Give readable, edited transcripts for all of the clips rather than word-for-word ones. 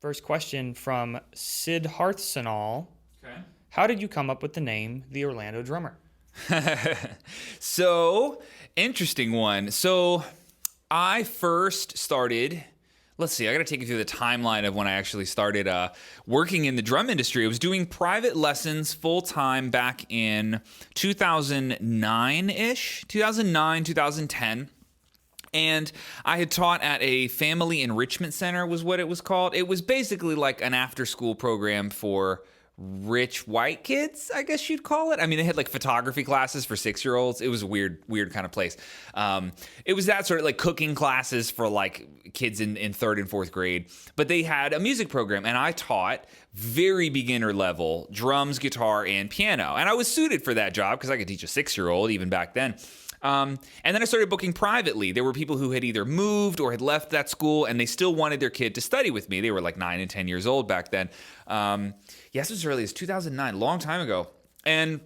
First question from Sid Hartsenal. Okay. How did you come up with the name The Orlando Drummer? So, interesting one. So, I first started, let's see, I got to take you through the timeline of when I actually started working in the drum industry. I was doing private lessons full-time back in 2009-ish, 2009, 2010. And I had taught at a family enrichment center was what it was called. It was basically like an after-school program for rich white kids, I guess you'd call it. I mean, they had like photography classes for 6-year-olds. It was a weird kind of place. It was that sort of like cooking classes for like kids in 3rd and 4th grade. But they had a music program, and I taught very beginner level drums, guitar, and piano. And I was suited for that job because I could teach a 6-year-old even back then. And then I started booking privately. There were people who had either moved or had left that school, and they still wanted their kid to study with me. They were like 9 and 10 years old back then. Yes, as early as 2009, a long time ago. And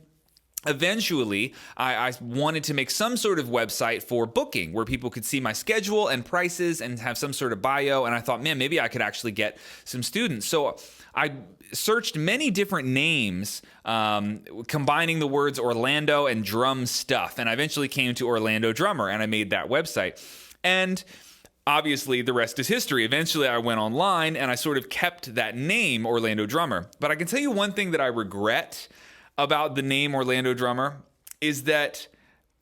eventually, I wanted to make some sort of website for booking where people could see my schedule and prices and have some sort of bio. And I thought, man, maybe I could actually get some students. So I searched many different names, combining the words Orlando and drum stuff. And I eventually came to Orlando Drummer, and I made that website. And obviously, the rest is history. Eventually, I went online, and I sort of kept that name, Orlando Drummer. But I can tell you one thing that I regret about the name Orlando Drummer is that,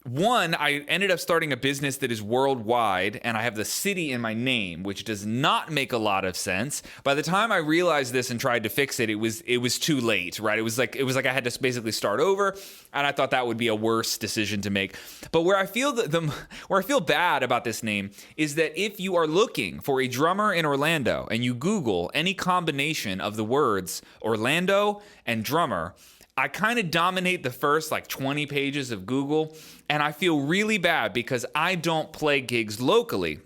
one, I ended up starting a business that is worldwide, and I have the city in my name, which does not make a lot of sense. By the time I realized this and tried to fix it, it was too late, right? It was like I had to basically start over, and I thought that would be a worse decision to make. But where I feel where I feel bad about this name is that if you are looking for a drummer in Orlando and you Google any combination of the words Orlando and drummer, I kind of dominate the first like 20 pages of Google, and I feel really bad because I don't play gigs locally.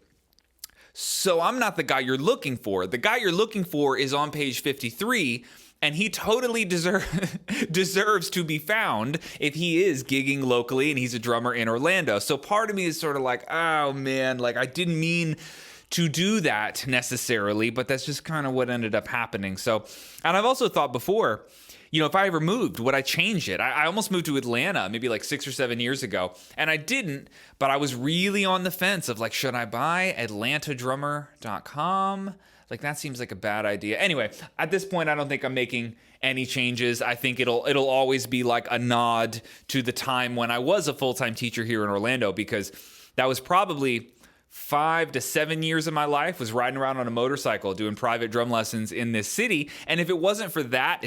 So I'm not the guy you're looking for. The guy you're looking for is on page 53, and he totally deserves to be found if he is gigging locally and he's a drummer in Orlando. So part of me is sort of like, oh man, like I didn't mean to do that necessarily, but that's just kind of what ended up happening. So, and I've also thought before, if I ever moved, would I change it? I almost moved to Atlanta maybe like 6 or 7 years ago, and I didn't, but I was really on the fence of like, should I buy atlantadrummer.com? Like that seems like a bad idea. Anyway, at this point, I don't think I'm making any changes. I think it'll always be like a nod to the time when I was a full-time teacher here in Orlando, because that was probably 5 to 7 years of my life was riding around on a motorcycle doing private drum lessons in this city. And if it wasn't for that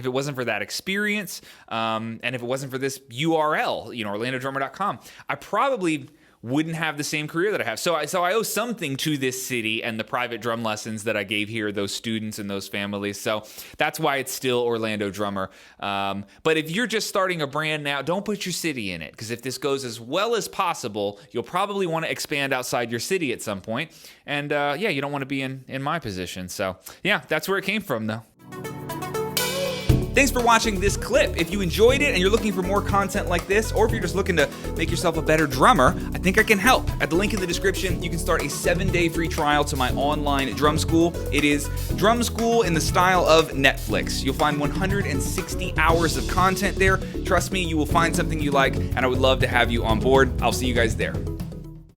experience, and if it wasn't for this URL, orlandodrummer.com, I probably wouldn't have the same career that I have. So I owe something to this city and the private drum lessons that I gave here, those students and those families. So that's why it's still Orlando Drummer. But if you're just starting a brand now, don't put your city in it, because if this goes as well as possible, you'll probably want to expand outside your city at some point. And you don't want to be in my position. So yeah, that's where it came from though. Thanks for watching this clip. If you enjoyed it and you're looking for more content like this, or if you're just looking to make yourself a better drummer, I think I can help. At the link in the description, you can start a 7-day free trial to my online drum school. It is drum school in the style of Netflix. You'll find 160 hours of content there. Trust me, you will find something you like, and I would love to have you on board. I'll see you guys there.